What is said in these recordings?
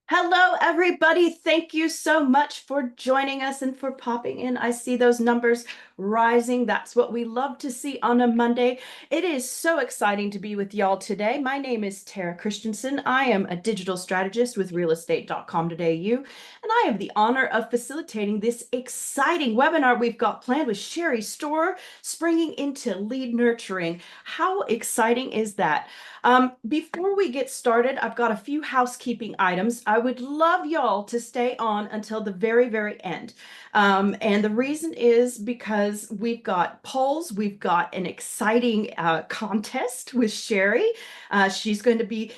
Hello, everybody. Thank you so much for joining us and for popping in. I see those numbers rising. That's what we love to see on a Monday. It is so exciting to be with y'all today. My name is Tara Christensen. I am a digital strategist with realestate.com.au, and I have the honor of facilitating this exciting webinar we've got planned with Sherrie Storor, springing into lead nurturing. How exciting is that? Before we get started, I've got a few housekeeping items. I would love y'all to stay on until the very, very end. And the reason is because we've got polls, we've got an exciting contest with Sherrie. She's going to be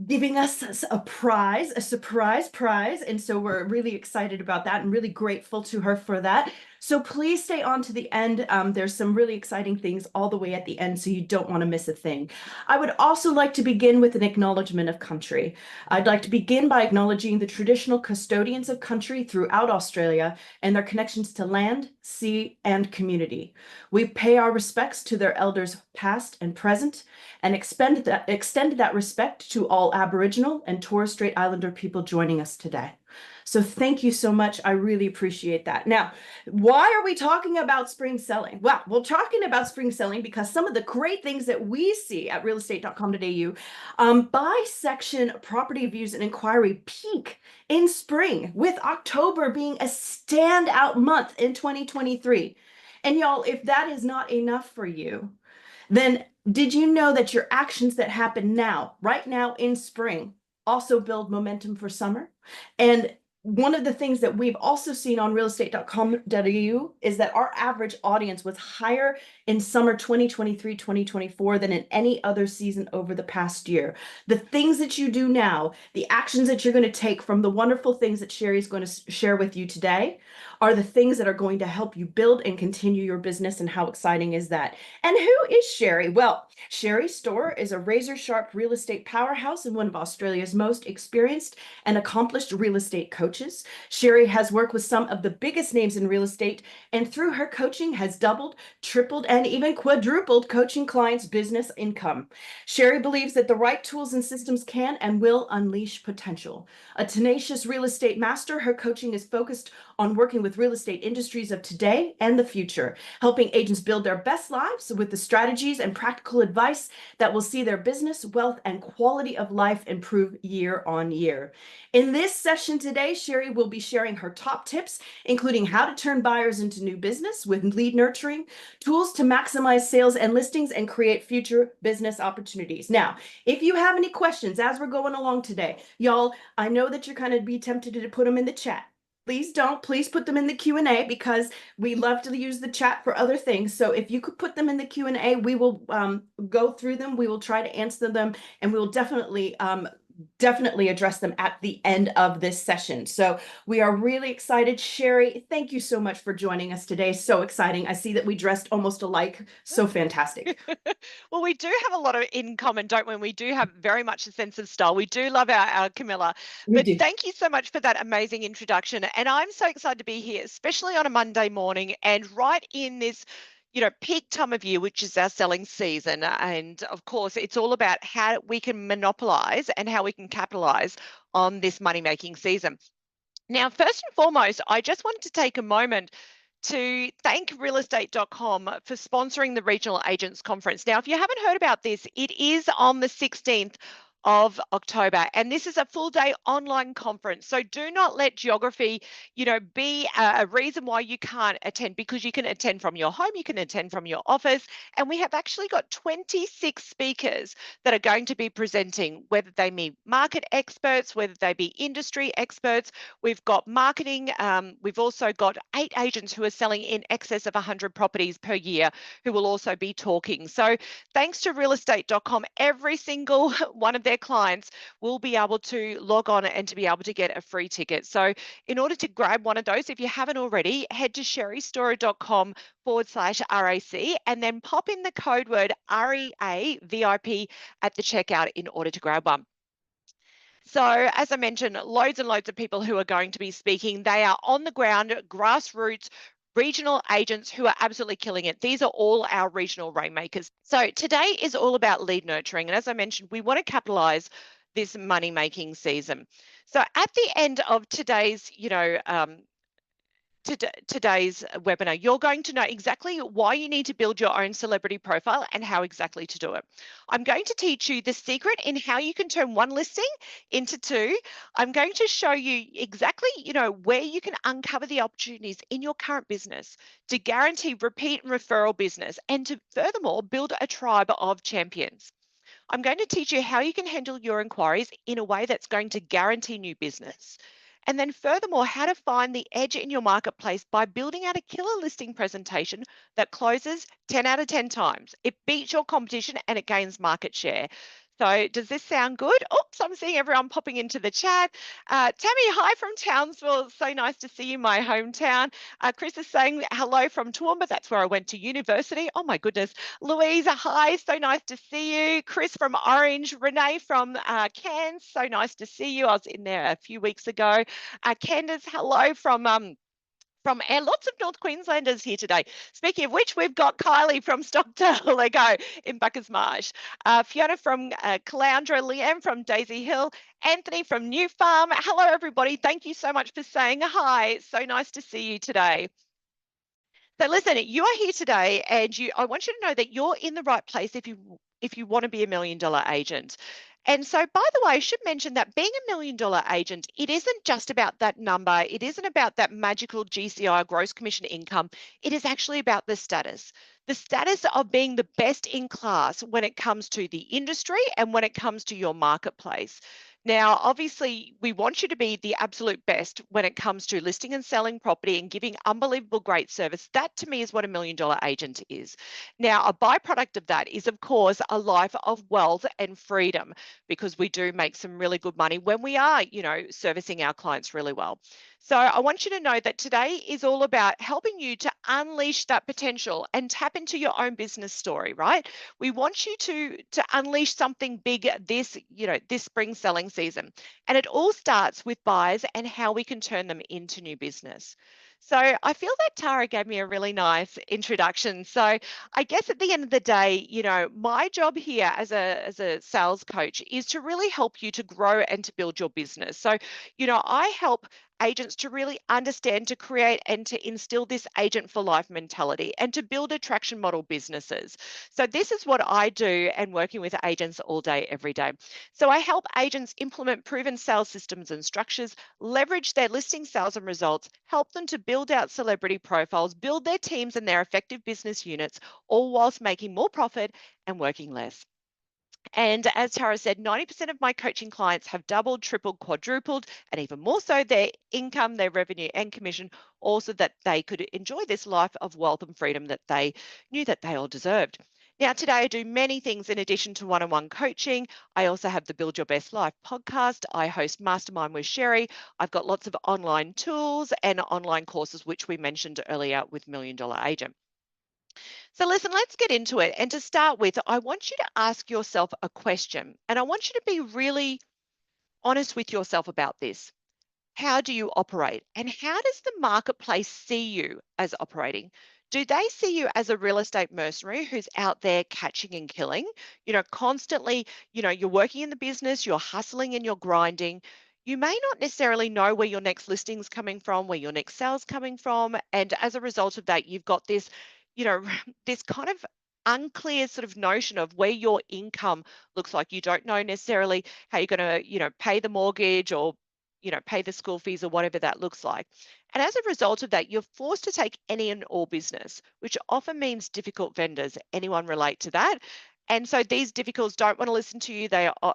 giving us a prize, a surprise prize. And so we're really excited about that and really grateful to her for that. So please stay on to the end. There's some really exciting things all the way at the end, so you don't want to miss a thing. I would also like to begin with an acknowledgement of country. I'd like to begin by acknowledging the traditional custodians of country throughout Australia and their connections to land, sea, and community. We pay our respects to their elders past and present and extend that respect to all Aboriginal and Torres Strait Islander people joining us today. So thank you so much. I really appreciate that. Now, why are we talking about spring selling? Well, we're talking about spring selling because some of the great things that we see at realestate.com.au, buy section property views and inquiry peak in spring, with October being a standout month in 2023. And y'all, if that is not enough for you, then did you know that your actions that happen now, right now in spring, also build momentum for summer? And one of the things that we've also seen on realestate.com.au is that our average audience was higher in summer 2023, 2024 than in any other season over the past year. The things that you do now, the actions that you're going to take from the wonderful things that Sherrie is going to share with you today are the things that are going to help you build and continue your business. And how exciting is that? And who is Sherrie? Well, Sherrie Storor is a razor-sharp real estate powerhouse and one of Australia's most experienced and accomplished real estate coaches. Sherrie has worked with some of the biggest names in real estate, and through her coaching has doubled, tripled, and even quadrupled coaching clients' business income. Sherrie believes that the right tools and systems can and will unleash potential. A tenacious real estate master, her coaching is focused on working with real estate industries of today and the future, helping agents build their best lives with the strategies and practical advice that will see their business, wealth, and quality of life improve year on year. In this session today, Sherrie will be sharing her top tips, including how to turn buyers into new business with lead nurturing, tools to maximize sales and listings, and create future business opportunities. Now, if you have any questions as we're going along today, y'all, I know that you're kind of be tempted to put them in the chat. Please don't. Please put them in the Q&A, because we love to use the chat for other things. So if you could put them in the Q&A, we will go through them. We will try to answer them, and we will definitely address them at the end of this session. So we are really excited. Sherrie, thank you so much for joining us today. So exciting. I see that we dressed almost alike. So fantastic. Well, we do have a lot of in common, don't we? We do have very much a sense of style. We do love our Camilla. We But do. thank you so much for that amazing introduction. And I'm so excited to be here, especially on a Monday morning and right in this, peak time of year, which is our selling season. And of course, it's all about how we can monopolize and how we can capitalize on this money-making season. Now, first and foremost, I just wanted to take a moment to thank realestate.com for sponsoring the Regional Agents Conference. Now, if you haven't heard about this, it is on the 16th of October, and this is a full day online conference. So do not let geography, be a reason why you can't attend, because you can attend from your home, you can attend from your office, and we have actually got 26 speakers that are going to be presenting, whether they be market experts, whether they be industry experts. We've got marketing. We've also got 8 agents who are selling in excess of 100 properties per year who will also be talking. So thanks to realestate.com, every single one of their clients will be able to log on and to be able to get a free ticket. So in order to grab one of those, if you haven't already, head to sherriestoror.com/RAC and then pop in the code word REAVIP at the checkout in order to grab one. So as I mentioned, loads and loads of people who are going to be speaking. They are on the ground, grassroots, regional agents who are absolutely killing it. These are all our regional rainmakers. So today is all about lead nurturing. And as I mentioned, we want to capitalize this money making season. So at the end of today's, today's webinar, you're going to know exactly why you need to build your own celebrity profile and how exactly to do it. I'm going to teach you the secret in how you can turn one listing into two. I'm going to show you exactly, where you can uncover the opportunities in your current business to guarantee repeat and referral business and to furthermore build a tribe of champions. I'm going to teach you how you can handle your inquiries in a way that's going to guarantee new business. And then, furthermore, how to find the edge in your marketplace by building out a killer listing presentation that closes 10 out of 10 times. It beats your competition and it gains market share. So, does this sound good? Oops, I'm seeing everyone popping into the chat. Tammy, hi from Townsville. So nice to see you, my hometown. Chris is saying hello from Toowoomba. That's where I went to university. Oh, my goodness. Louisa, hi, so nice to see you. Chris from Orange, Renee from Cairns, so nice to see you. I was in there a few weeks ago. Candace, hello from and lots of North Queenslanders here today. Speaking of which, we've got Kylie from Stockdale, Lego in Buckers Marsh, Fiona from Caloundra, Leanne from Daisy Hill, Anthony from New Farm. Hello, everybody. Thank you so much for saying hi. So nice to see you today. So listen, you are here today, and I want you to know that you're in the right place if you want to be $1 million agent. And so, by the way, I should mention that being $1 million agent, it isn't just about that number. It isn't about that magical GCI, gross commission income. It is actually about the status of being the best in class when it comes to the industry and when it comes to your marketplace. Now, obviously, we want you to be the absolute best when it comes to listing and selling property and giving unbelievable great service. That to me is what $1 million agent is. Now, a byproduct of that is, of course, a life of wealth and freedom, because we do make some really good money when we are, servicing our clients really well. So I want you to know that today is all about helping you to unleash that potential and tap into your own business story, right? We want you to unleash something big this spring selling season. And it all starts with buyers and how we can turn them into new business. So I feel that Tara gave me a really nice introduction. So I guess at the end of the day, my job here as a sales coach is to really help you to grow and to build your business. So, I help agents to really understand, to create, and to instill this agent for life mentality and to build attraction model businesses. So this is what I do and working with agents all day, every day. So I help agents implement proven sales systems and structures, leverage their listing sales and results, help them to build out celebrity profiles, build their teams and their effective business units, all whilst making more profit and working less. And as Tara said, 90% of my coaching clients have doubled, tripled, quadrupled, and even more so their income, their revenue, and commission, also that they could enjoy this life of wealth and freedom that they knew that they all deserved. Now, today I do many things in addition to one-on-one coaching. I also have the Build Your Best Life podcast. I host Mastermind with Sherrie. I've got lots of online tools and online courses, which we mentioned earlier with Million Dollar Agent. So listen, let's get into it. And to start with, I want you to ask yourself a question, and I want you to be really honest with yourself about this. How do you operate? And how does the marketplace see you as operating? Do they see you as a real estate mercenary who's out there catching and killing? Constantly, you're working in the business, you're hustling and you're grinding. You may not necessarily know where your next listing's coming from, where your next sale's coming from. And as a result of that, you've got this, this kind of unclear sort of notion of where your income looks like. You don't know necessarily how you're going to, pay the mortgage or pay the school fees or whatever that looks like. And as a result of that, you're forced to take any and all business, which often means difficult vendors. Anyone relate to that? And so these difficults don't want to listen to you. They are,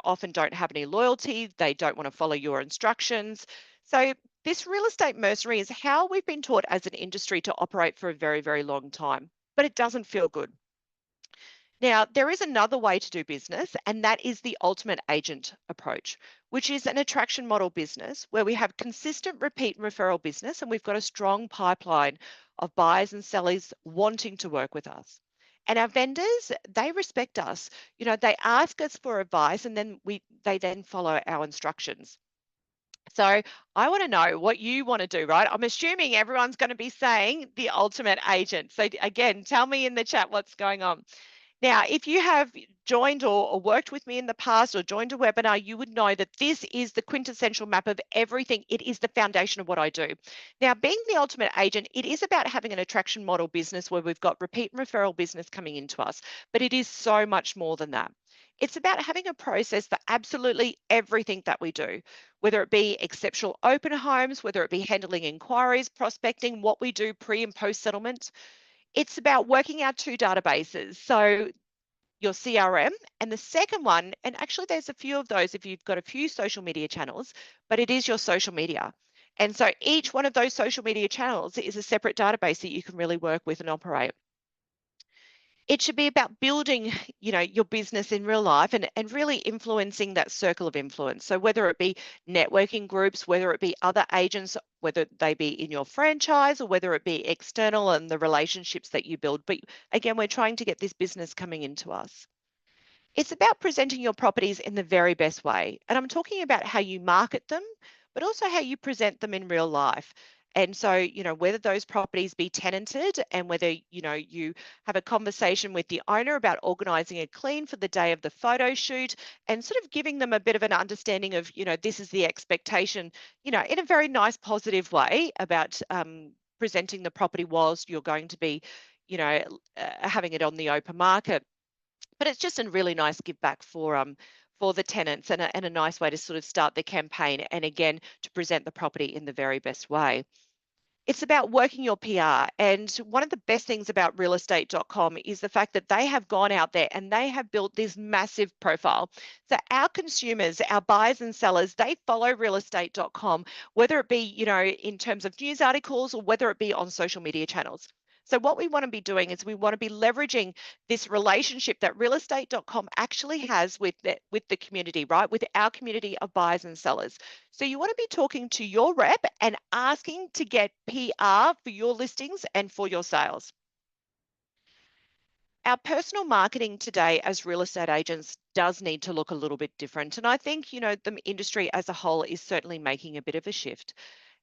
often don't have any loyalty. They don't want to follow your instructions. So this real estate mercenary is how we've been taught as an industry to operate for a very, very long time, but it doesn't feel good. Now, there is another way to do business, and that is the ultimate agent approach, which is an attraction model business where we have consistent repeat and referral business, and we've got a strong pipeline of buyers and sellers wanting to work with us. And our vendors, they respect us. They ask us for advice, and then they then follow our instructions. So I want to know what you want to do, right? I'm assuming everyone's going to be saying the ultimate agent. So again, tell me in the chat what's going on. Now, if you have joined or worked with me in the past or joined a webinar, you would know that this is the quintessential map of everything. It is the foundation of what I do. Now, being the ultimate agent, it is about having an attraction model business where we've got repeat and referral business coming into us, but it is so much more than that. It's about having a process for absolutely everything that we do, whether it be exceptional open homes, whether it be handling inquiries, prospecting, what we do pre and post settlement. It's about working our two databases. So your CRM, and the second one, and actually there's a few of those if you've got a few social media channels, but it is your social media. And so each one of those social media channels is a separate database that you can really work with and operate. It should be about building, your business in real life and really influencing that circle of influence. So whether it be networking groups, whether it be other agents, whether they be in your franchise or whether it be external and the relationships that you build. But again, we're trying to get this business coming into us. It's about presenting your properties in the very best way. And I'm talking about how you market them, but also how you present them in real life. And so, whether those properties be tenanted and whether, you have a conversation with the owner about organizing a clean for the day of the photo shoot and sort of giving them a bit of an understanding of, this is the expectation, in a very nice, positive way about presenting the property whilst you're going to be, having it on the open market, but it's just a really nice give back for the tenants and a nice way to sort of start the campaign and again to present the property in the very best way. It's about working your PR. And one of the best things about realestate.com is the fact that they have gone out there and they have built this massive profile. So our consumers, our buyers and sellers, they follow realestate.com, whether it be, in terms of news articles or whether it be on social media channels. So what we want to be doing is we want to be leveraging this relationship that realestate.com actually has with the community, right? With our community of buyers and sellers. So you want to be talking to your rep and asking to get PR for your listings and for your sales. Our personal marketing today as real estate agents does need to look a little bit different. And I think, the industry as a whole is certainly making a bit of a shift.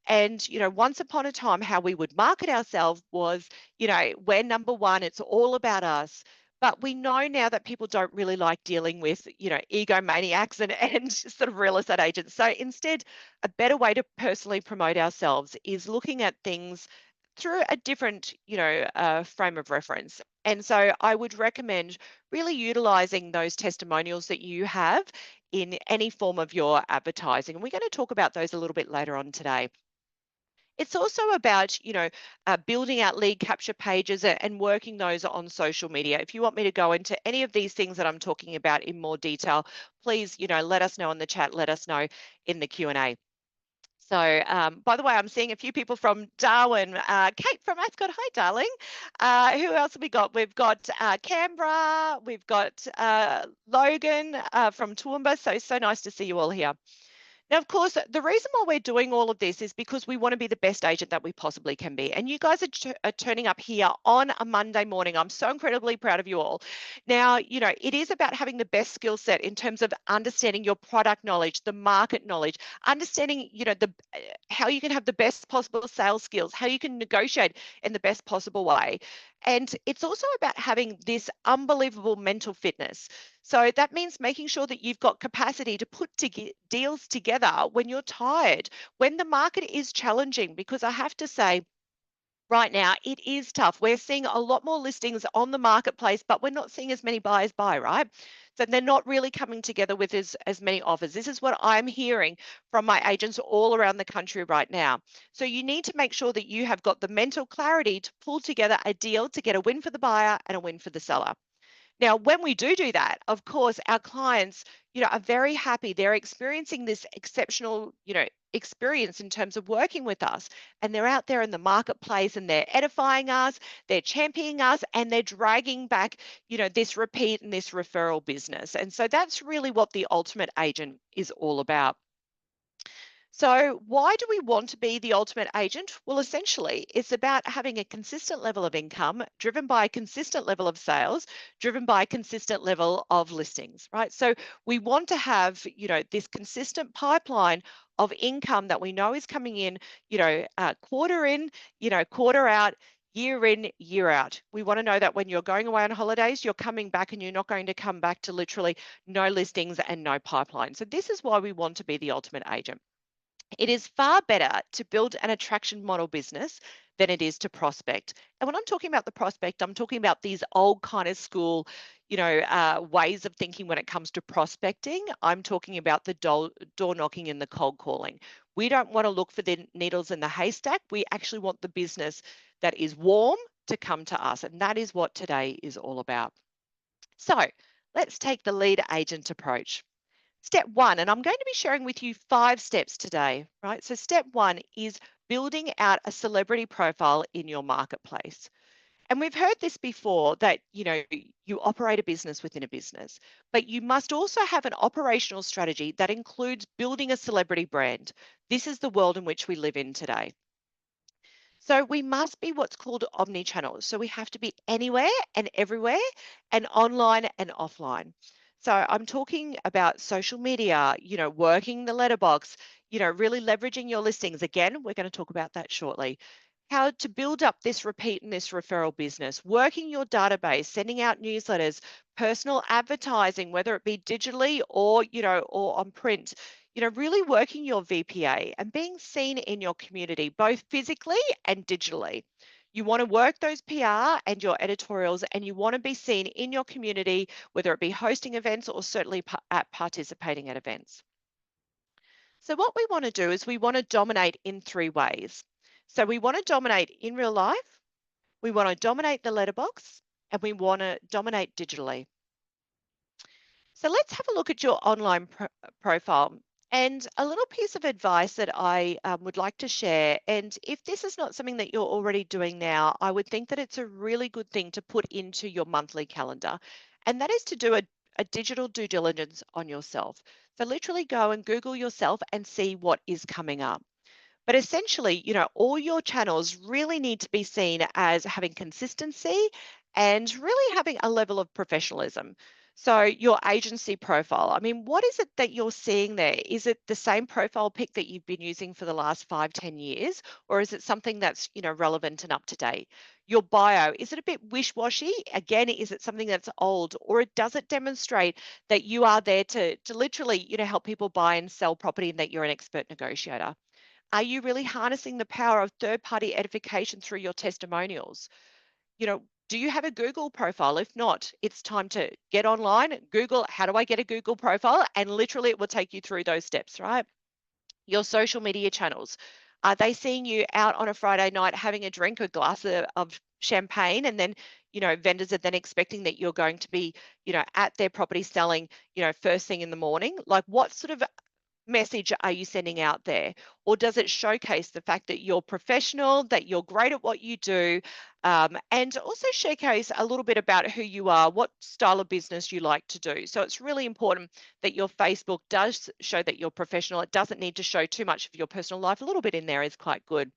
And, once upon a time, how we would market ourselves was, we're number one, it's all about us. But we know now that people don't really like dealing with, egomaniacs and sort of real estate agents. So instead, a better way to personally promote ourselves is looking at things through a different, frame of reference. And so I would recommend really utilizing those testimonials that you have in any form of your advertising. And we're going to talk about those a little bit later on today. It's also about, building out lead capture pages and working those on social media. If you want me to go into any of these things that I'm talking about in more detail, please, let us know in the chat, let us know in the Q&A. So, by the way, I'm seeing a few people from Darwin. Kate from Ascot, hi, darling. Who else have we got? We've got Canberra, we've got Logan from Toowoomba. So nice to see you all here. Now, of course, the reason why we're doing all of this is because we want to be the best agent that we possibly can be. And you guys are turning up here on a Monday morning. I'm so incredibly proud of you all. Now, it is about having the best skill set in terms of understanding your product knowledge, the market knowledge, understanding, how you can have the best possible sales skills, how you can negotiate in the best possible way. And it's also about having this unbelievable mental fitness. So that means making sure that you've got capacity to put deals together when you're tired, when the market is challenging, because I have to say, right now, it is tough. We're seeing a lot more listings on the marketplace, but we're not seeing as many buyers buy, right? So they're not really coming together with as many offers. This is what I'm hearing from my agents all around the country right now. So you need to make sure that you have got the mental clarity to pull together a deal to get a win for the buyer and a win for the seller. Now, when we do that, of course, our clients, are very happy. They're experiencing this exceptional, experience in terms of working with us. And they're out there in the marketplace and they're edifying us, they're championing us, and they're dragging back, this repeat and this referral business. And so that's really what the ultimate agent is all about. So, why do we want to be the ultimate agent? Well, essentially, it's about having a consistent level of income driven by a consistent level of sales, driven by a consistent level of listings, right? So, we want to have, this consistent pipeline of income that we know is coming in, quarter in, quarter out. year in, year out. We want to know that when you're going away on holidays, you're coming back and you're not going to come back to literally no listings and no pipeline. So this is why we want to be the ultimate agent. It is far better to build an attraction model business than it is to prospect. And when I'm talking about the prospect, I'm talking about these old kind of school, ways of thinking when it comes to prospecting. I'm talking about the door knocking and the cold calling. We don't want to look for the needles in the haystack. We actually want the business that is warm to come to us. And that is what today is all about. So let's take the lead agent approach. Step one, and I'm going to be sharing with you 5 steps today, right? So, step one is building out a celebrity profile in your marketplace. And we've heard this before that, you operate a business within a business, but you must also have an operational strategy that includes building a celebrity brand. This is the world in which we live in today. So we must be what's called omni-channel. So we have to be anywhere and everywhere and online and offline. So I'm talking about social media, working the letterbox, really leveraging your listings. Again, we're going to talk about that shortly. How to build up this repeat and this referral business, working your database, sending out newsletters, personal advertising, whether it be digitally or on print, really working your VPA and being seen in your community, both physically and digitally. You want to work those PR and your editorials, and you want to be seen in your community, whether it be hosting events or certainly at participating at events. So, what we want to do is we want to dominate in 3 ways. So, we want to dominate in real life, we want to dominate the letterbox, and we want to dominate digitally. So let's have a look at your online profile. And a little piece of advice that I would like to share. And if this is not something that you're already doing now, I would think that it's a really good thing to put into your monthly calendar. And that is to do a digital due diligence on yourself. So literally go and Google yourself and see what is coming up. But essentially, all your channels really need to be seen as having consistency and really having a level of professionalism. So, your agency profile, I mean, what is it that you're seeing there? Is it the same profile pic that you've been using for the last 5, 10 years? Or is it something that's, relevant and up to date? Your bio, is it a bit wish-washy? Again, is it something that's old? Or does it demonstrate that you are there to literally, help people buy and sell property and that you're an expert negotiator? Are you really harnessing the power of third party edification through your testimonials? Do you have a Google profile? If not, it's time to get online, Google, how do I get a Google profile? And literally it will take you through those steps, right? Your social media channels. Are they seeing you out on a Friday night having a drink, a glass of champagne, and then, vendors are then expecting that you're going to be, at their property selling, first thing in the morning? Like what sort of message are you sending out there? Or does it showcase the fact that you're professional, that you're great at what you do, and also showcase a little bit about who you are, what style of business you like to do? So it's really important that your Facebook does show that you're professional. It doesn't need to show too much of your personal life. A little bit in there is quite good.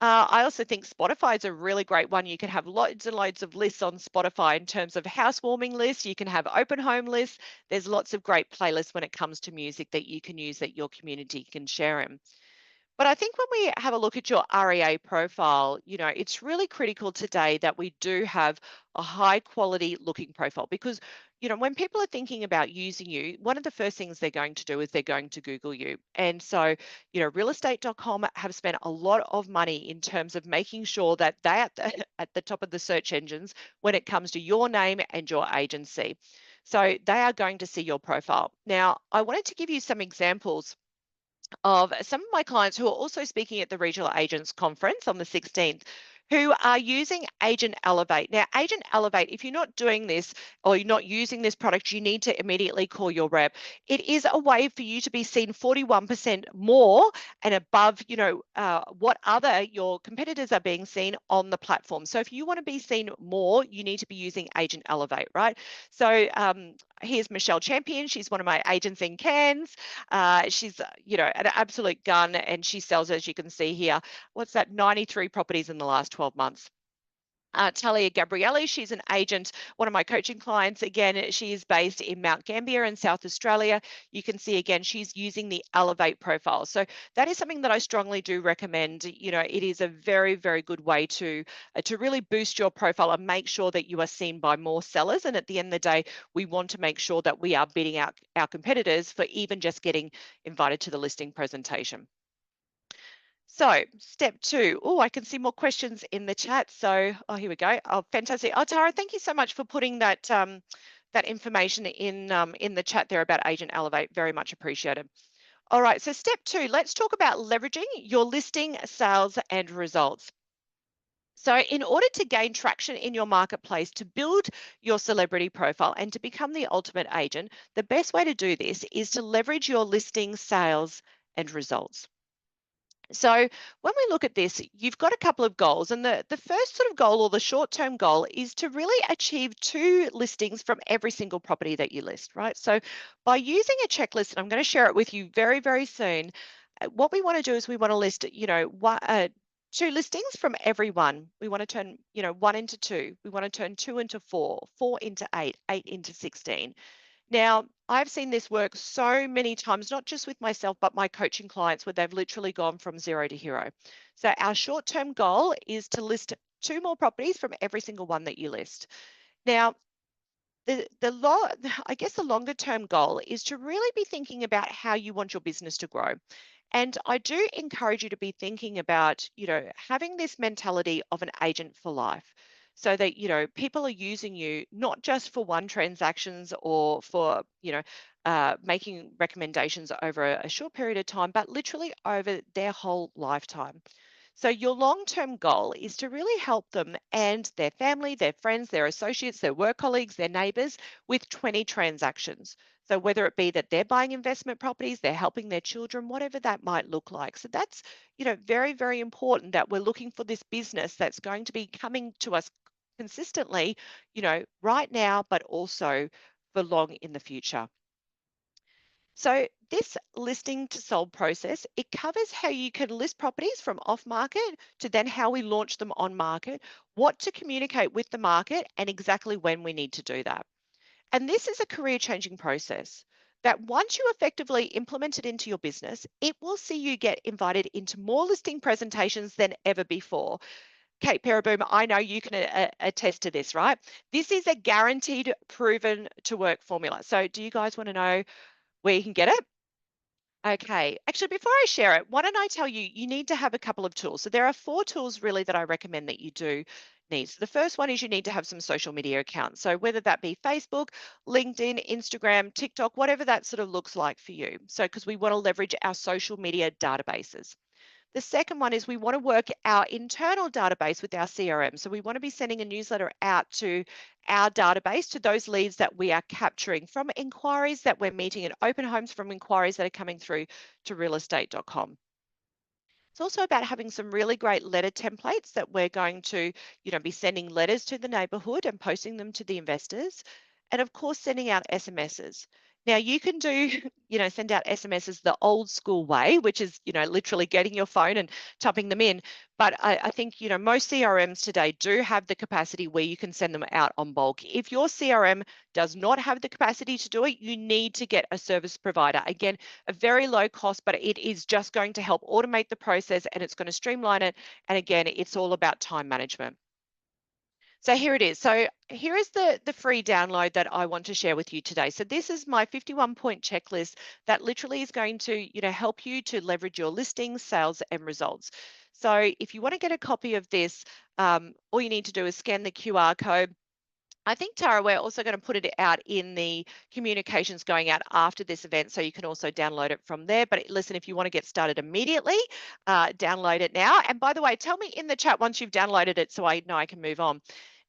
I also think Spotify is a really great one. You can have loads and loads of lists on Spotify in terms of housewarming lists. You can have open home lists. There's lots of great playlists when it comes to music that you can use that your community can share in. But I think when we have a look at your REA profile, it's really critical today that we do have a high quality looking profile because, when people are thinking about using you, one of the first things they're going to do is they're going to Google you. And so, realestate.com have spent a lot of money in terms of making sure that they're at the top of the search engines when it comes to your name and your agency. So they are going to see your profile. Now, I wanted to give you some examples of some of my clients who are also speaking at the Regional Agents Conference on the 16th, who are using Agent Elevate. Now, Agent Elevate, if you're not doing this or you're not using this product, you need to immediately call your rep. It is a way for you to be seen 41% more and above, what other your competitors are being seen on the platform. So if you want to be seen more, you need to be using Agent Elevate, right? So here's Michelle Champion. She's one of my agents in Cairns. She's, an absolute gun, and she sells, as you can see here, what's that, 93 properties in the last 12 months. Talia Gabrielli. She's an agent, one of my coaching clients. Again, she is based in Mount Gambier in South Australia. You can see again, she's using the Elevate profile. So that is something that I strongly do recommend. It is a very, very good way to really boost your profile and make sure that you are seen by more sellers. And at the end of the day, we want to make sure that we are beating out our competitors for even just getting invited to the listing presentation. So step two. Oh, I can see more questions in the chat. So, oh, here we go. Oh, fantastic. Oh, Tara, thank you so much for putting that information in the chat there about Agent Elevate. Very much appreciated. All right. So step two. Let's talk about leveraging your listing, sales, and results. So, in order to gain traction in your marketplace, to build your celebrity profile, and to become the ultimate agent, the best way to do this is to leverage your listing, sales, and results. So when we look at this, you've got a couple of goals. And the first sort of goal, or the short-term goal, is to really achieve 2 listings from every single property that you list, right? So by using a checklist, and I'm going to share it with you very, very soon, what we want to do is we want to list, 2 listings from every one. We want to turn, 1 into 2. We want to turn 2 into 4, 4 into 8, 8 into 16. Now, I've seen this work so many times, not just with myself, but my coaching clients, where they've literally gone from 0 to hero. So our short-term goal is to list 2 more properties from every single one that you list. Now, I guess the longer term goal is to really be thinking about how you want your business to grow. And I do encourage you to be thinking about, having this mentality of an agent for life, so that, people are using you not just for one transactions, or for, making recommendations over a short period of time, but literally over their whole lifetime. So your long-term goal is to really help them and their family, their friends, their associates, their work colleagues, their neighbors with 20 transactions. So whether it be that they're buying investment properties, they're helping their children, whatever that might look like. So that's, very, very important that we're looking for this business that's going to be coming to us consistently, right now, but also for long in the future. So this listing to sold process, it covers how you can list properties from off market to then how we launch them on market, what to communicate with the market, and exactly when we need to do that. And this is a career changing process that once you effectively implement it into your business, it will see you get invited into more listing presentations than ever before. Kate Periboom, I know you can attest to this, right? This is a guaranteed, proven to work formula. So do you guys want to know where you can get it? Okay. Actually, before I share it, why don't I tell you, you need to have a couple of tools. So there are 4 tools really that I recommend that you do need. So the first one is you need to have some social media accounts. So whether that be Facebook, LinkedIn, Instagram, TikTok, whatever that sort of looks like for you. So because we want to leverage our social media databases. The second one is we want to work our internal database with our CRM. So we want to be sending a newsletter out to our database, to those leads that we are capturing from inquiries that we're meeting in open homes, from inquiries that are coming through to realestate.com. It's also about having some really great letter templates that we're going to, be sending letters to the neighborhood and posting them to the investors. And of course, sending out SMSs. Now you can do, send out SMSs the old school way, which is, literally getting your phone and typing them in. But I think, most CRMs today do have the capacity where you can send them out on bulk. If your CRM does not have the capacity to do it, you need to get a service provider. Again, a very low cost, but it is just going to help automate the process, and it's going to streamline it. And again, it's all about time management. So here it is. So here is the free download that I want to share with you today. So this is my 51-point checklist that literally is going to, help you to leverage your listings, sales, and results. So if you want to get a copy of this, all you need to do is scan the QR code. I think, Tara, we're also going to put it out in the communications going out after this event, so you can also download it from there. But listen, if you want to get started immediately, download it now. And by the way, tell me in the chat once you've downloaded it, so I know I can move on.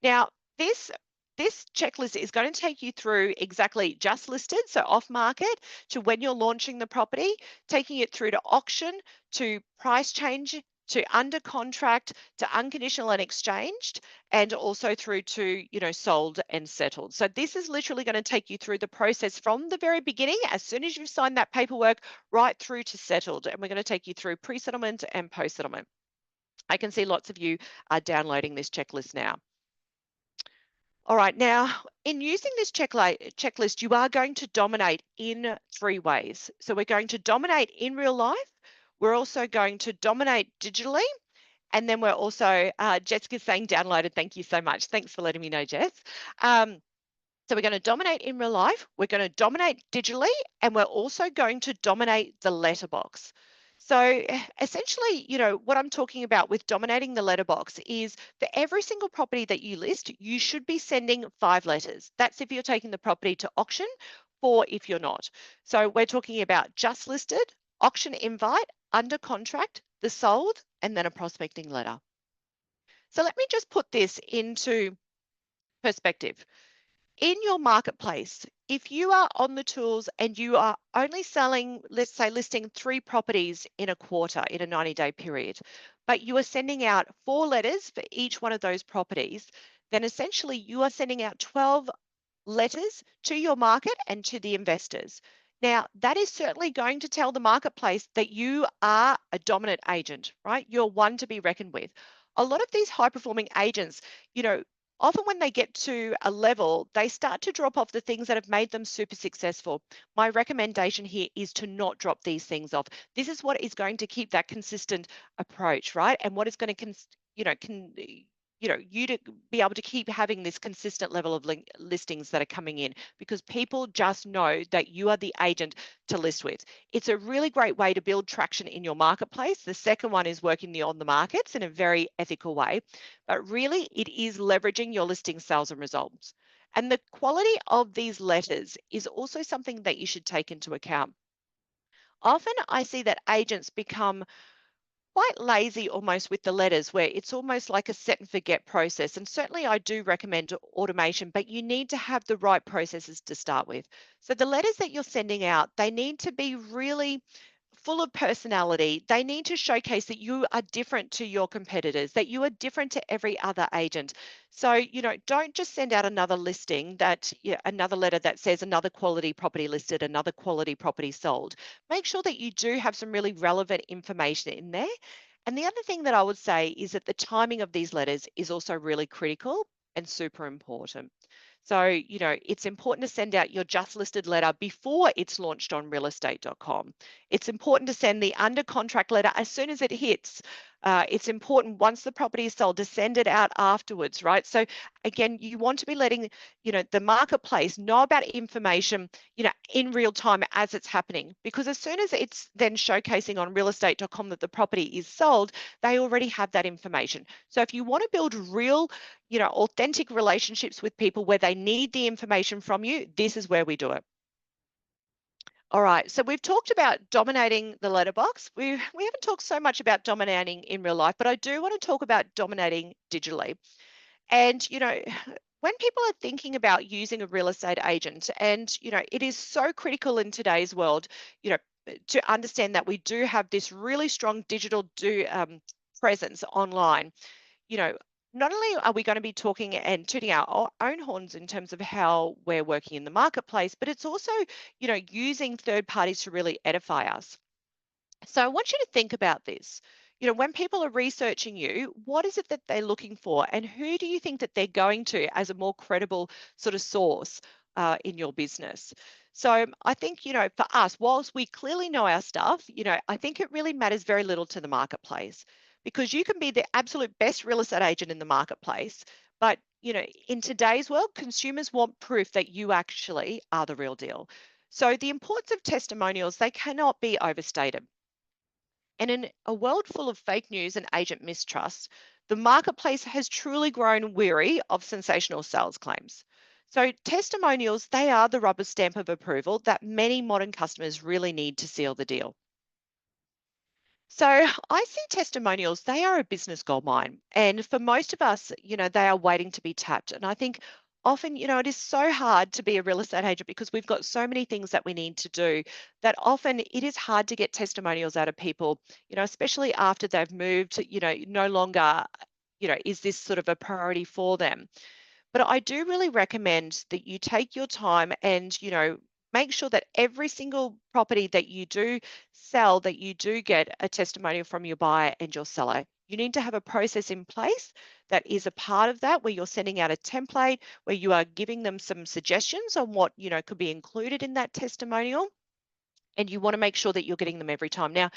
Now, this checklist is going to take you through exactly just listed, so off market, to when you're launching the property, taking it through to auction, to price change, to under contract, to unconditional and exchanged, and also through to, sold and settled. So this is literally going to take you through the process from the very beginning, as soon as you've signed that paperwork, right through to settled. And we're going to take you through pre-settlement and post-settlement. I can see lots of you are downloading this checklist now. All right, now in using this checklist, you are going to dominate in three ways. So we're going to dominate in real life, we're also going to dominate digitally, and then we're also, Jessica's saying downloaded. Thank you so much. Thanks for letting me know, Jess. Um, so we're going to dominate in real life, we're going to dominate digitally, and we're also going to dominate the letterbox. So essentially, what I'm talking about with dominating the letterbox is for every single property that you list, you should be sending 5 letters. That's if you're taking the property to auction, 4 if you're not. So we're talking about just listed, auction invite, under contract, the sold, and then a prospecting letter. So let me just put this into perspective. In your marketplace, if you are on the tools and you are only selling, let's say, listing 3 properties in a quarter in a 90-day period, but you are sending out 4 letters for each one of those properties, then essentially you are sending out 12 letters to your market and to the investors. Now, that is certainly going to tell the marketplace that you are a dominant agent, right? You're one to be reckoned with. A lot of these high performing agents, often when they get to a level, they start to drop off the things that have made them super successful. My recommendation here is to not drop these things off. This is what is going to keep that consistent approach, right? And what is going to, you to be able to keep having this consistent level of listings that are coming in, because people just know that you are the agent to list with. It's a really great way to build traction in your marketplace. The second one is working on the markets in a very ethical way, but really it is leveraging your listing sales and results. And the quality of these letters is also something that you should take into account. Often I see that agents become quite lazy almost with the letters, where it's almost like a set and forget process. And certainly I do recommend automation, but you need to have the right processes to start with. So the letters that you're sending out, they need to be really full of personality. They need to showcase that you are different to your competitors, that you are different to every other agent. So, don't just send out another listing that, yeah, another letter that says another quality property listed, another quality property sold. Make sure that you do have some really relevant information in there. And the other thing that I would say is that the timing of these letters is also really critical and super important. So, it's important to send out your just listed letter before it's launched on realestate.com. It's important to send the under contract letter as soon as it hits. It's important once the property is sold to send it out afterwards, right? So again, you want to be letting, the marketplace know about information, in real time as it's happening, because as soon as it's then showcasing on realestate.com that the property is sold, they already have that information. So if you want to build real, authentic relationships with people where they need the information from you, this is where we do it. All right, so we've talked about dominating the letterbox. We haven't talked so much about dominating in real life, but I do want to talk about dominating digitally. And, when people are thinking about using a real estate agent, and, it is so critical in today's world, to understand that we do have this really strong digital presence online. you know, Not only are we going to be talking and tooting our own horns in terms of how we're working in the marketplace, but it's also, using third parties to really edify us. So I want you to think about this. When people are researching you, what is it that they're looking for, and who do you think that they're going to as a more credible sort of source in your business? So I think, for us, whilst we clearly know our stuff, I think it really matters very little to the marketplace, because you can be the absolute best real estate agent in the marketplace, but in today's world, consumers want proof that you actually are the real deal. So the importance of testimonials, they cannot be overstated. And in a world full of fake news and agent mistrust, the marketplace has truly grown weary of sensational sales claims. So, testimonials, they are the rubber stamp of approval that many modern customers really need to seal the deal. So, I see testimonials, they are a business gold mine. And for most of us, they are waiting to be tapped. And I think often, it is so hard to be a real estate agent because we've got so many things that we need to do, that often it is hard to get testimonials out of people, especially after they've moved, no longer, is this sort of a priority for them. But I do really recommend that you take your time and, make sure that every single property that you do sell, that you do get a testimonial from your buyer and your seller. You need to have a process in place that is a part of that, where you're sending out a template, where you are giving them some suggestions on what, could be included in that testimonial. And you want to make sure that you're getting them every time. Now,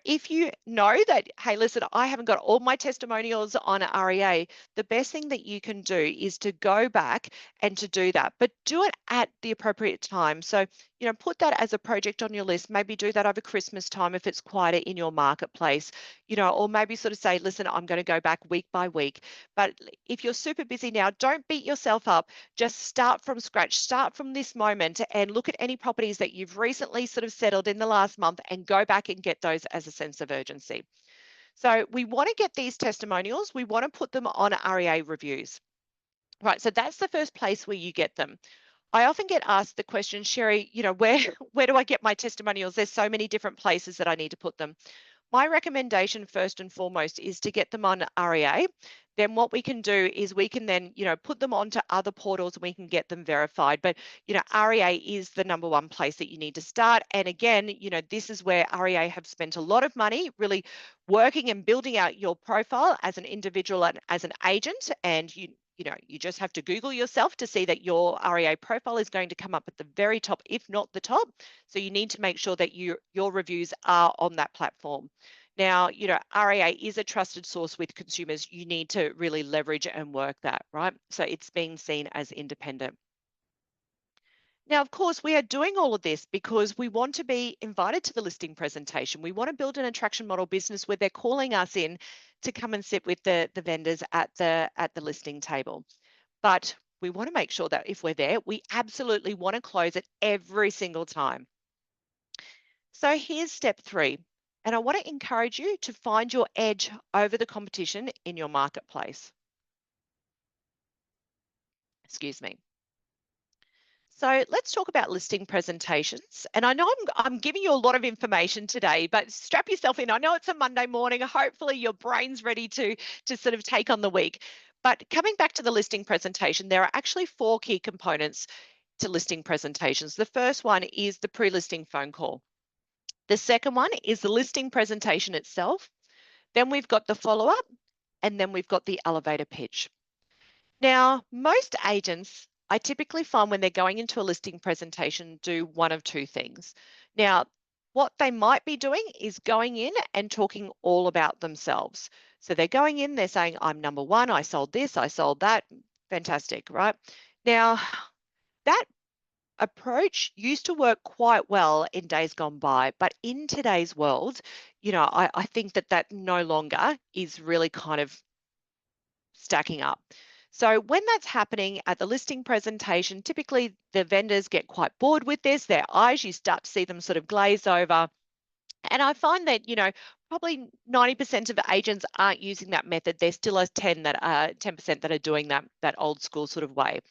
if you know that, hey, listen, I haven't got all my testimonials on REA, the best thing that you can do is to go back and to do that, but do it at the appropriate time. So, put that as a project on your list. Maybe do that over Christmas time if it's quieter in your marketplace, or maybe sort of say, listen, I'm going to go back week by week. But if you're super busy now, don't beat yourself up. Just start from scratch, start from this moment and look at any properties that you've recently sort of settled in the last month and go back and get those as a sense of urgency. So we want to get these testimonials, we want to put them on REA reviews. Right, so that's the first place where you get them. I often get asked the question, Sherrie, where where do I get my testimonials? There's so many different places that I need to put them. My recommendation first and foremost is to get them on REA. Then what we can do is we can then, put them onto other portals and we can get them verified. But, REA is the number one place that you need to start. And again, this is where REA have spent a lot of money really working and building out your profile as an individual and as an agent. And you just have to Google yourself to see that your REA profile is going to come up at the very top, if not the top. So you need to make sure that your reviews are on that platform. Now, REA is a trusted source with consumers. You need to really leverage and work that, right? So it's being seen as independent. Now, of course, we are doing all of this because we want to be invited to the listing presentation. We want to build an attraction model business where they're calling us in to come and sit with the vendors at the listing table. But we want to make sure that if we're there, we absolutely want to close it every single time. So here's step 3. And I want to encourage you to find your edge over the competition in your marketplace. Excuse me. So let's talk about listing presentations. And I know I'm giving you a lot of information today, but strap yourself in. I know it's a Monday morning. Hopefully your brain's ready to sort of take on the week. But coming back to the listing presentation, there are actually 4 key components to listing presentations. The first one is the pre-listing phone call. The second one is the listing presentation itself. Then we've got the follow-up, and then we've got the elevator pitch. Now, most agents, I typically find when they're going into a listing presentation, do one of 2 things. Now, what they might be doing is going in and talking all about themselves. So they're going in, they're saying, I'm number 1, I sold this, I sold that. Fantastic, right? Now, that approach used to work quite well in days gone by, but in today's world, I think that no longer is really kind of stacking up. So when that's happening at the listing presentation, typically the vendors get quite bored with this. Their eyes, you start to see them sort of glaze over. And I find that, probably 90% of the agents aren't using that method. There's still a 10% that are doing that old school sort of way.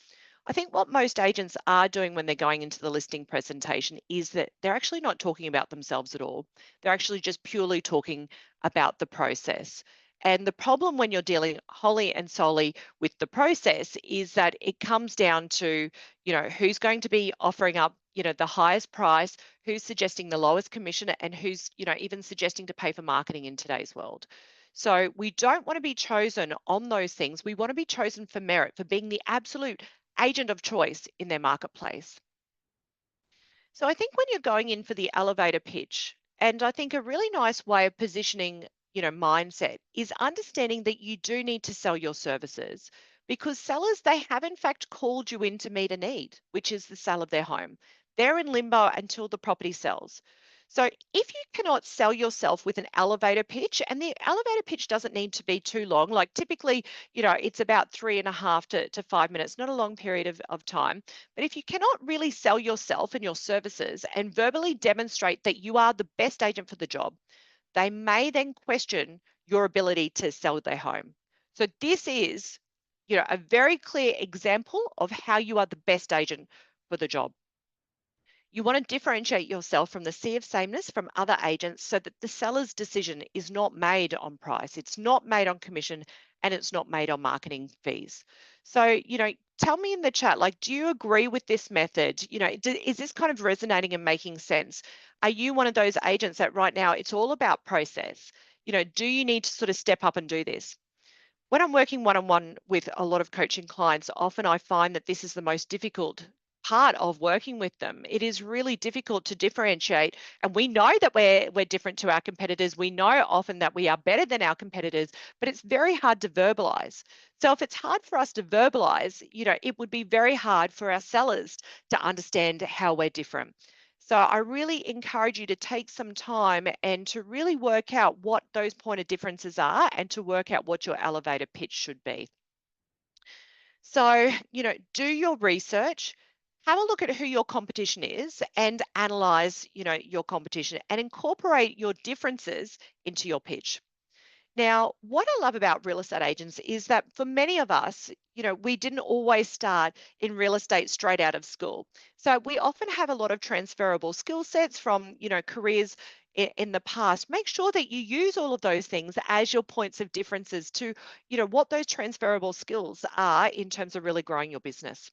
I think what most agents are doing when they're going into the listing presentation is that they're actually not talking about themselves at all. They're actually just purely talking about the process. And the problem when you're dealing wholly and solely with the process is that it comes down to, who's going to be offering up, the highest price, who's suggesting the lowest commission, and who's, even suggesting to pay for marketing in today's world. So we don't want to be chosen on those things. We want to be chosen for merit, for being the absolute agent of choice in their marketplace. So I think when you're going in for the elevator pitch, and I think a really nice way of positioning, mindset is understanding that you do need to sell your services, because sellers, they have in fact called you in to meet a need, which is the sale of their home. They're in limbo until the property sells. So if you cannot sell yourself with an elevator pitch, and the elevator pitch doesn't need to be too long, like typically, it's about 3.5 to 5 minutes, not a long period of time. But if you cannot really sell yourself and your services and verbally demonstrate that you are the best agent for the job, they may then question your ability to sell their home. So this is, a very clear example of how you are the best agent for the job. You want to differentiate yourself from the sea of sameness from other agents so that the seller's decision is not made on price, it's not made on commission, and it's not made on marketing fees. So, tell me in the chat, like, do you agree with this method? Is this kind of resonating and making sense? Are you one of those agents that right now it's all about process? Do you need to sort of step up and do this? When I'm working one on one with a lot of coaching clients, often I find that this is the most difficult part of working with them. It is really difficult to differentiate, and we know that we're different to our competitors. We know often that we are better than our competitors, but it's very hard to verbalize. So if it's hard for us to verbalize, it would be very hard for our sellers to understand how we're different. So I really encourage you to take some time and to really work out what those point of differences are and to work out what your elevator pitch should be. So, do your research, have a look at who your competition is and analyze, your competition and incorporate your differences into your pitch. Now, what I love about real estate agents is that for many of us, we didn't always start in real estate straight out of school. So we often have a lot of transferable skill sets from, careers in the past. Make sure that you use all of those things as your points of differences to, what those transferable skills are in terms of really growing your business.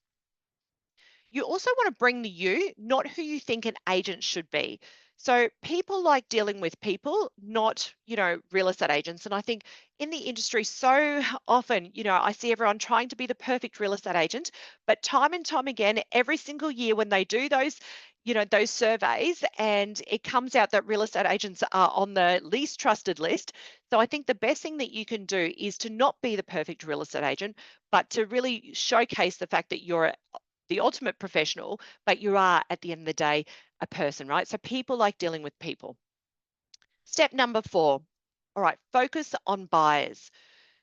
You also want to bring the you, not who you think an agent should be. So people like dealing with people, not, real estate agents. And I think in the industry so often, I see everyone trying to be the perfect real estate agent, but time and time again, every single year when they do those, those surveys and it comes out that real estate agents are on the least trusted list. So I think the best thing that you can do is to not be the perfect real estate agent, but to really showcase the fact that you're the ultimate professional, but you are at the end of the day a person, right? So people like dealing with people. Step number 4. All right, focus on buyers.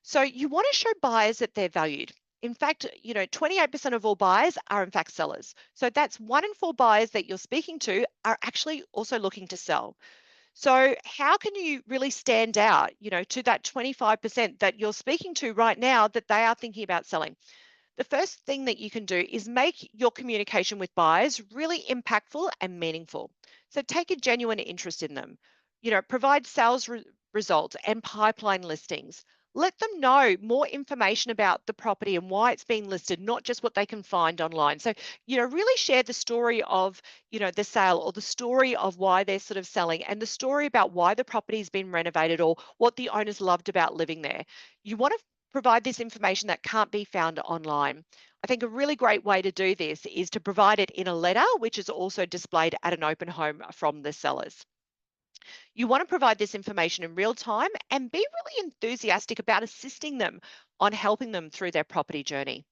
So you want to show buyers that they're valued. In fact, 28% of all buyers are in fact sellers. So that's 1 in 4 buyers that you're speaking to are actually also looking to sell. So how can you really stand out, to that 25% that you're speaking to right now that they are thinking about selling? The first thing that you can do is make your communication with buyers really impactful and meaningful. So take a genuine interest in them. Provide sales results and pipeline listings. Let them know more information about the property and why it's being listed, not just what they can find online. So, really share the story of, the sale or the story of why they're sort of selling and the story about why the property's been renovated or what the owners loved about living there. You want to provide this information that can't be found online. I think a really great way to do this is to provide it in a letter, which is also displayed at an open home from the sellers. You want to provide this information in real time and be really enthusiastic about assisting them on helping them through their property journey.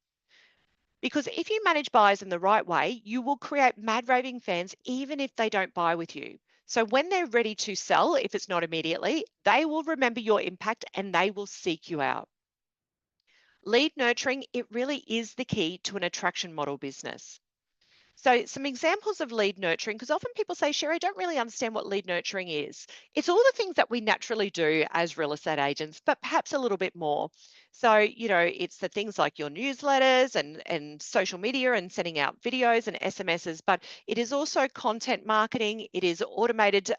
Because if you manage buyers in the right way, you will create mad raving fans even if they don't buy with you. So when they're ready to sell, if it's not immediately, they will remember your impact and they will seek you out. Lead nurturing, it really is the key to an attraction model business. So, some examples of lead nurturing, because often people say, Sherry, I don't really understand what lead nurturing is. It's all the things that we naturally do as real estate agents, but perhaps a little bit more. So, it's the things like your newsletters and social media and sending out videos and SMSs, but it is also content marketing, it is automated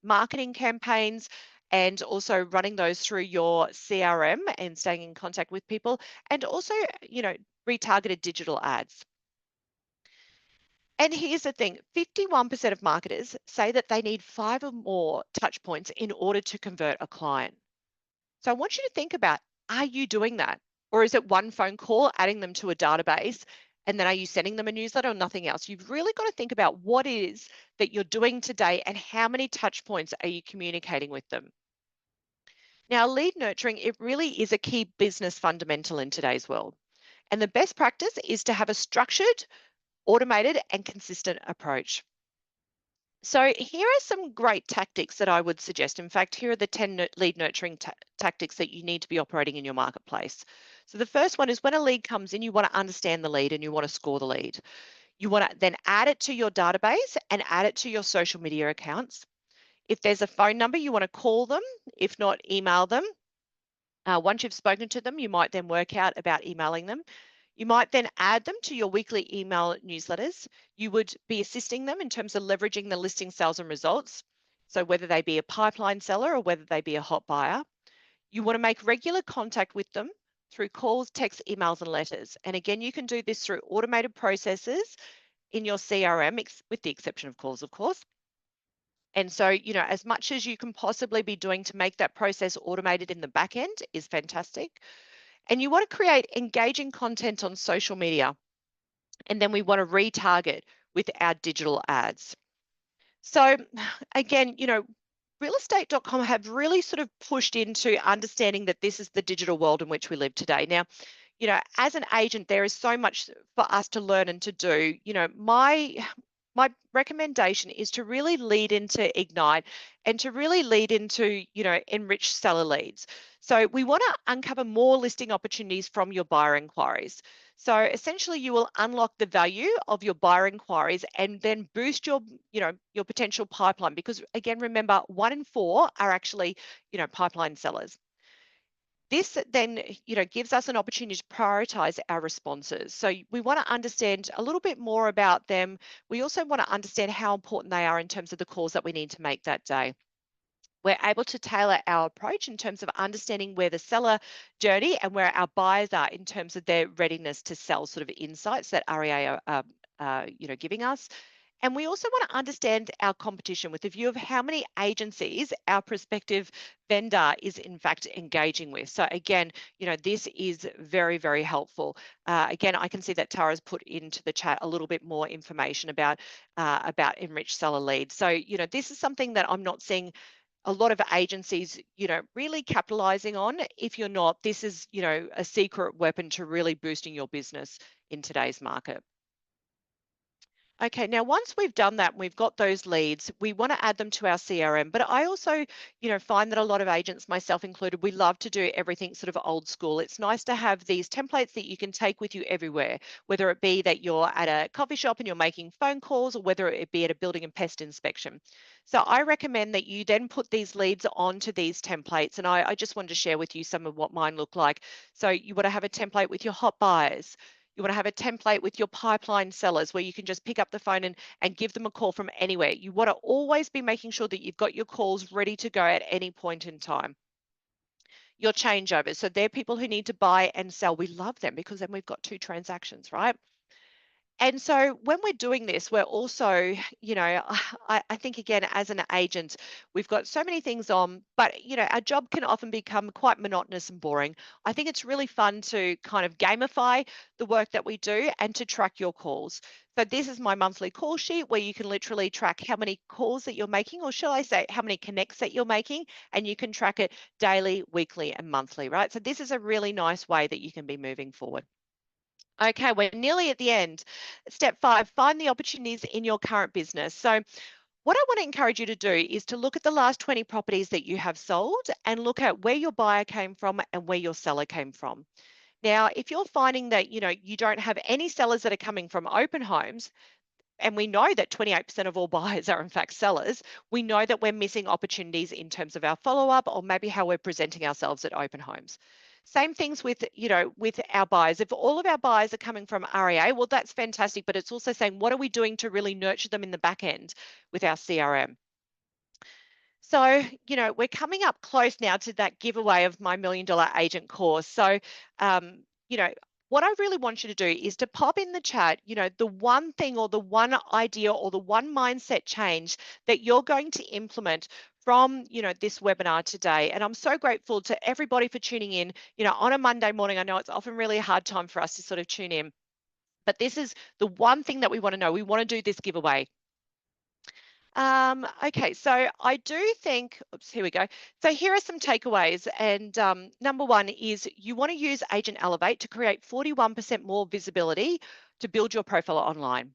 marketing campaigns. And also running those through your CRM and staying in contact with people, and also, retargeted digital ads. And here's the thing, 51% of marketers say that they need 5 or more touch points in order to convert a client. So I want you to think about, are you doing that? Or is it one phone call, adding them to a database, and then are you sending them a newsletter or nothing else? You've really got to think about what it is that you're doing today and how many touch points are you communicating with them. Now, lead nurturing, it really is a key business fundamental in today's world. And the best practice is to have a structured, automated, and consistent approach. So here are some great tactics that I would suggest. In fact, here are the 10 lead nurturing tactics that you need to be operating in your marketplace. So the first one is when a lead comes in, you want to understand the lead and you want to score the lead. You want to then add it to your database and add it to your social media accounts. If there's a phone number, you want to call them. If not, email them. Once you've spoken to them, you might then work out about emailing them. You might then add them to your weekly email newsletters. You would be assisting them in terms of leveraging the listing sales and results. So whether they be a pipeline seller or whether they be a hot buyer, you want to make regular contact with them through calls, texts, emails, and letters. And again, you can do this through automated processes in your CRM, with the exception of calls, of course. And so, as much as you can possibly be doing to make that process automated in the back end is fantastic. And you want to create engaging content on social media. And then we want to retarget with our digital ads. So, again, realestate.com have really sort of pushed into understanding that this is the digital world in which we live today. Now, as an agent, there is so much for us to learn and to do. My recommendation is to really lead into Ignite and to really lead into, enrich seller leads. So we want to uncover more listing opportunities from your buyer inquiries. So essentially you will unlock the value of your buyer inquiries and then boost your potential pipeline, because again, remember, 1 in 4 are actually, pipeline sellers. This then, gives us an opportunity to prioritize our responses. So we want to understand a little bit more about them. We also want to understand how important they are in terms of the calls that we need to make that day. We're able to tailor our approach in terms of understanding where the seller journey and where our buyers are in terms of their readiness to sell, sort of insights that REA are, giving us. And we also want to understand our competition with a view of how many agencies our prospective vendor is in fact engaging with. So again, this is very, very helpful. Again, I can see that Tara's put into the chat a little bit more information about enriched seller leads. So, this is something that I'm not seeing a lot of agencies, really capitalizing on. If you're not, this is, a secret weapon to really boosting your business in today's market. Okay, now once we've done that and we've got those leads, we want to add them to our CRM. But I also, find that a lot of agents, myself included, we love to do everything sort of old school. It's nice to have these templates that you can take with you everywhere, whether it be that you're at a coffee shop and you're making phone calls, or whether it be at a building and pest inspection. So I recommend that you then put these leads onto these templates. And I just wanted to share with you some of what mine look like. So you want to have a template with your hot buyers. You want to have a template with your pipeline sellers where you can just pick up the phone and give them a call from anywhere. You want to always be making sure that you've got your calls ready to go at any point in time. Your changeovers. So they're people who need to buy and sell. We love them because then we've got 2 transactions, right? And so when we're doing this, we're also, I think again, as an agent, we've got so many things on, but our job can often become quite monotonous and boring. I think it's really fun to kind of gamify the work that we do and to track your calls. So this is my monthly call sheet where you can literally track how many calls that you're making, or shall I say, how many connects that you're making, and you can track it daily, weekly, and monthly, right? So this is a really nice way that you can be moving forward. Okay, we're nearly at the end. Step 5, find the opportunities in your current business. So, what I want to encourage you to do is to look at the last 20 properties that you have sold and look at where your buyer came from and where your seller came from. Now, if you're finding that, you don't have any sellers that are coming from open homes, and we know that 28% of all buyers are in fact sellers, we know that we're missing opportunities in terms of our follow-up or maybe how we're presenting ourselves at open homes. Same things with, with our buyers. If all of our buyers are coming from REA, well, that's fantastic, but it's also saying, what are we doing to really nurture them in the back end with our CRM? So, we're coming up close now to that giveaway of my $1 million agent course. So, um, you know, what I really want you to do is to pop in the chat, the one thing or the one idea or the one mindset change that you're going to implement from, this webinar today. And I'm so grateful to everybody for tuning in, on a Monday morning. I know it's often really a hard time for us to sort of tune in, but this is the one thing that we want to know. We want to do this giveaway. Okay, so I do think, oops, here we go. So here are some takeaways. And number one is you want to use Agent Elevate to create 41% more visibility to build your profile online.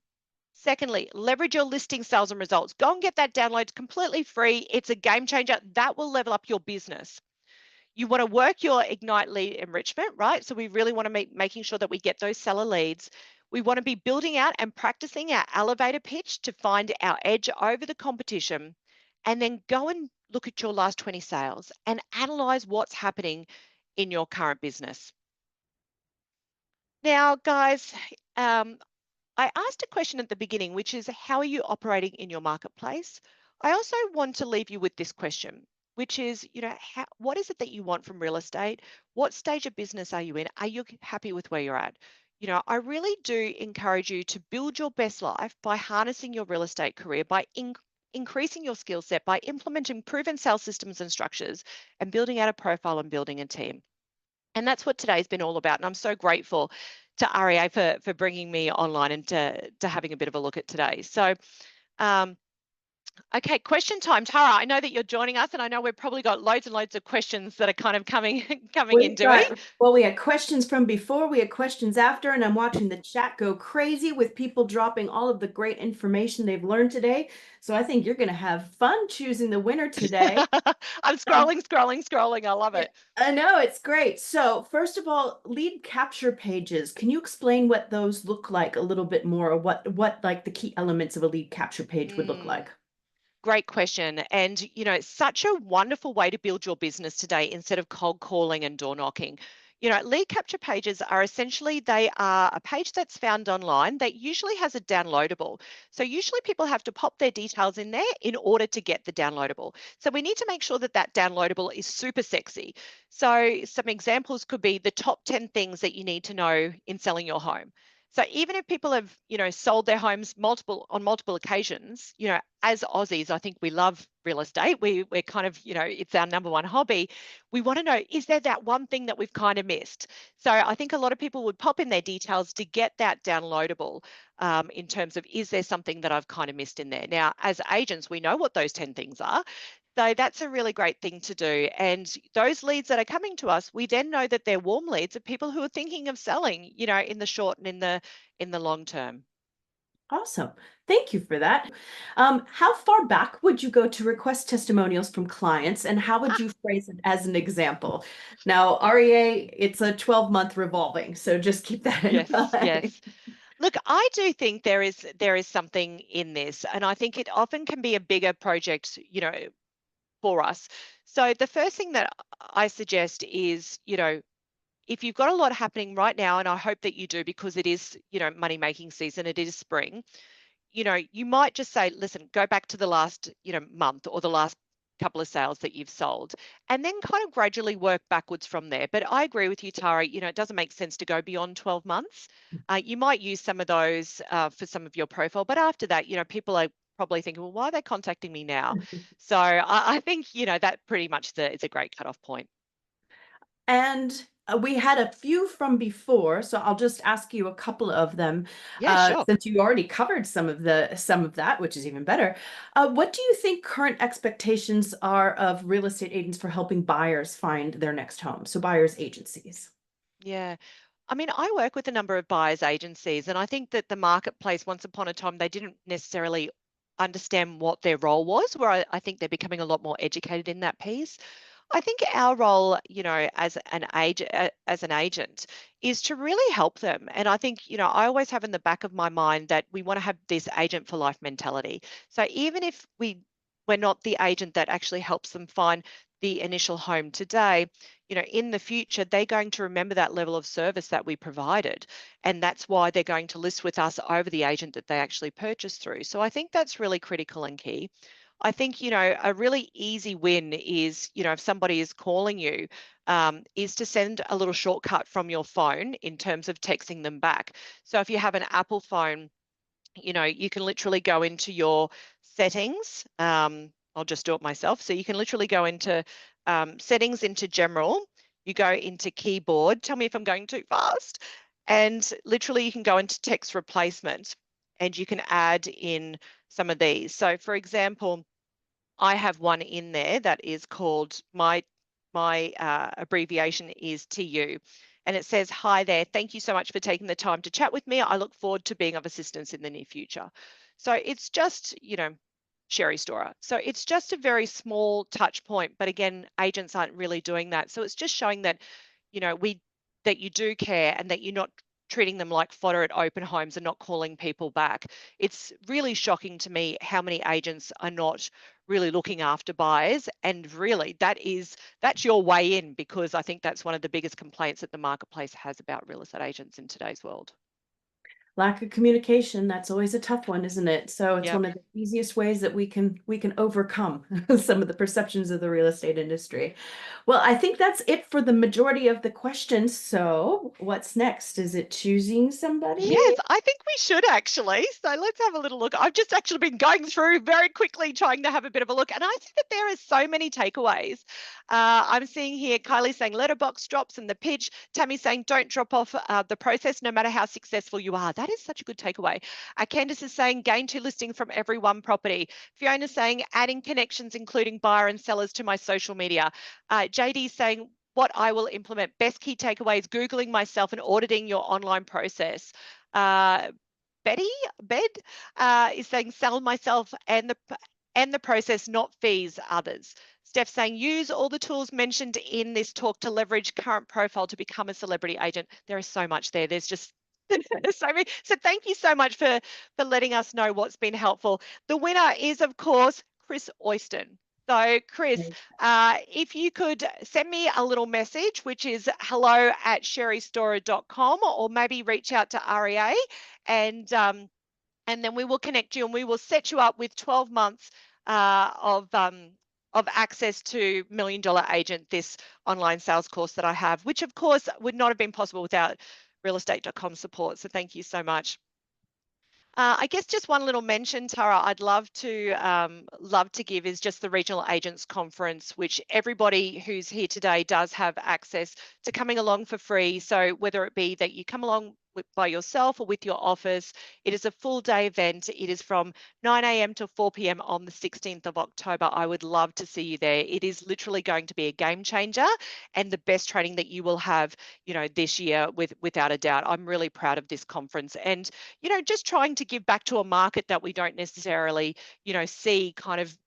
Secondly, leverage your listing sales and results. Go and get that download. It's completely free. It's a game changer that will level up your business. You want to work your Ignite lead enrichment, right? So we really want to making sure that we get those seller leads. We want to be building out and practicing our elevator pitch to find our edge over the competition. And then go and look at your last 20 sales and analyze what's happening in your current business. Now, guys, I asked a question at the beginning, which is how are you operating in your marketplace? I also want to leave you with this question, which is, what is it that you want from real estate? What stage of business are you in? Are you happy with where you're at? I really do encourage you to build your best life by harnessing your real estate career, by increasing your skill set by implementing proven sales systems and structures and building out a profile and building a team. And that's what today's been all about. And I'm so grateful to REA for bringing me online and to having a bit of a look at today. So, um, okay, question time. Tara, I know that you're joining us, and I know we've probably got loads and loads of questions that are kind of coming coming in, We've do we? got, well, we had questions from before, we had questions after, and I'm watching the chat go crazy with people dropping all of the great information they've learned today. So I think you're going to have fun choosing the winner today. I'm Um, scrolling, scrolling, scrolling. I love yeah, it. I know it's great. So first of all, lead capture pages. Can you explain what those look like a little bit more, or what like the key elements of a lead capture page would look Mm. like? Great question. And, it's such a wonderful way to build your business today instead of cold calling and door knocking. Lead capture pages are essentially, they are a page that's found online that usually has a downloadable. So usually people have to pop their details in there in order to get the downloadable. So we need to make sure that that downloadable is super sexy. So some examples could be the top 10 things that you need to know in selling your home. So even if people have, sold their homes multiple occasions, as Aussies, I think we love real estate. We're kind of, it's our number one hobby. We want to know, is there that one thing that we've kind of missed? So I think a lot of people would pop in their details to get that downloadable, in terms of, is there something that I've kind of missed in there? Now, as agents, we know what those 10 things are. So that's a really great thing to do. And those leads that are coming to us, we then know that they're warm leads of people who are thinking of selling, in the short and in the long term. Awesome. Thank you for that. How far back would you go to request testimonials from clients, and how would you phrase it as an example? Now, REA, it's a 12-month revolving, so just keep that in Yes, mind. yes. Look, I do think there is something in this, and I think it often can be a bigger project, for us. So the first thing that I suggest is, if you've got a lot happening right now, and I hope that you do because it is, money making season, it is spring, you might just say, listen, go back to the last, month or the last couple of sales that you've sold, and then kind of gradually work backwards from there. But I agree with you, Tara, it doesn't make sense to go beyond 12 months. You might use some of those for some of your profile, but after that, people are probably thinking, well, why are they contacting me now? So I think, that pretty much is a great cutoff point. And we had a few from before, so I'll just ask you a couple of them, Yeah, sure. since you already covered some of that, which is even better. What do you think current expectations are of real estate agents for helping buyers find their next home? So buyers agencies. Yeah. I mean, I work with a number of buyers agencies, and I think that the marketplace, once upon a time, they didn't necessarily understand what their role was, where I think they're becoming a lot more educated in that piece. I think our role, as an agent, is to really help them. And I think, I always have in the back of my mind that we want to have this agent for life mentality. So even if we're not the agent that actually helps them find the initial home today, in the future, they're going to remember that level of service that we provided. And that's why they're going to list with us over the agent that they actually purchased through. So I think that's really critical and key. I think, a really easy win is, if somebody is calling you, is to send a little shortcut from your phone in terms of texting them back. So if you have an Apple phone, you can literally go into your settings. I'll just do it myself. So you can literally go into settings, into general, you go into keyboard. Tell me if I'm going too fast. And literally, you can go into text replacement and you can add in some of these. So, for example, I have one in there that is called my abbreviation is TU, and it says, "Hi there, thank you so much for taking the time to chat with me. I look forward to being of assistance in the near future." So it's just, Sherrie Storor. So it's just a very small touch point, but again, agents aren't really doing that. So it's just showing that, we that you do care and that you're not treating them like fodder at open homes and not calling people back. It's really shocking to me how many agents are not really looking after buyers, and really that's your way in, because I think that's one of the biggest complaints that the marketplace has about real estate agents in today's world. lack of communication, that's always a tough one, isn't it? So it's Yep. one of the easiest ways that we can overcome some of the perceptions of the real estate industry. Well, I think that's it for the majority of the questions. So what's next? Is it choosing somebody? Yes, I think we should actually. So let's have a little look. I've just actually been going through very quickly trying to have a bit of a look. And I think that there are so many takeaways. I'm seeing here Kylie saying letterbox drops and the pitch. Tammy saying don't drop off the process no matter how successful you are. That is such a good takeaway. Candace is saying gain 2 listings from every one property. Fiona saying adding connections, including buyer and sellers to my social media. JD saying what I will implement. Best key takeaways, Googling myself and auditing your online process. Uh, Betty Bed is saying sell myself and the process, not fees others. Steph saying use all the tools mentioned in this talk to leverage current profile to become a celebrity agent. There is so much there. There's just so many. So thank you so much for letting us know what's been helpful. The winner is, of course, Chris Oyston. So, Chris, if you could send me a little message, which is hello@sherriestoror.com, or maybe reach out to REA and and then we will connect you and we will set you up with 12 months of access to Million Dollar Agent, this online sales course that I have, which of course would not have been possible without realestate.com support. So thank you so much. I guess just one little mention, Tara, I'd love to give is just the Regional Agents Conference, which everybody who's here today does have access to coming along for free. So whether it be that you come along by yourself or with your office, it is a full day event. It is from 9 a.m. to 4 p.m. on the 16th of October. I would love to see you there. It is literally going to be a game changer and the best training that you will have, this year without a doubt. I'm really proud of this conference and just trying to give back to a market that we don't necessarily, see kind of,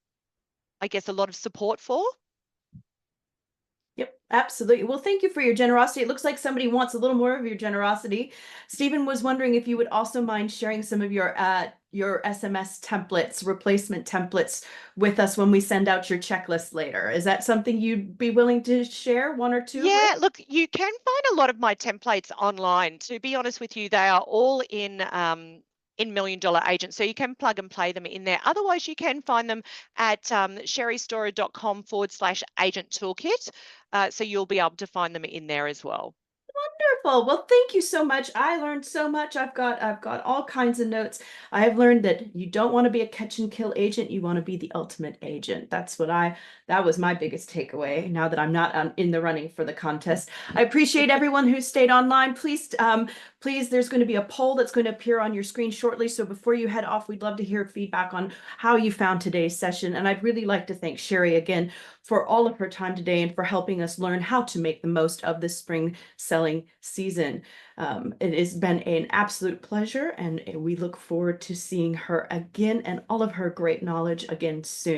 I guess, a lot of support for. Yep, absolutely. Well, thank you for your generosity. It looks like somebody wants a little more of your generosity. Stephen was wondering if you would also mind sharing some of your SMS templates, replacement templates with us when we send out your checklist later. Is that something you'd be willing to share one or two with? Yeah, look, you can find a lot of my templates online. To be honest with you, they are all in Million Dollar Agent, so you can plug and play them in there. Otherwise, you can find them at sherriestoror.com/agent toolkit. So you'll be able to find them in there as well. Wonderful. Well, thank you so much. I learned so much. I've got all kinds of notes. I have learned that you don't want to be a catch and kill agent. You want to be the ultimate agent. That was my biggest takeaway now that I'm not in the running for the contest. I appreciate everyone who stayed online. Please, there's going to be a poll that's going to appear on your screen shortly. So before you head off, we'd love to hear feedback on how you found today's session. And I'd really like to thank Sherrie again for all of her time today and for helping us learn how to make the most of this spring selling season. It has been an absolute pleasure, and we look forward to seeing her again and all of her great knowledge again soon.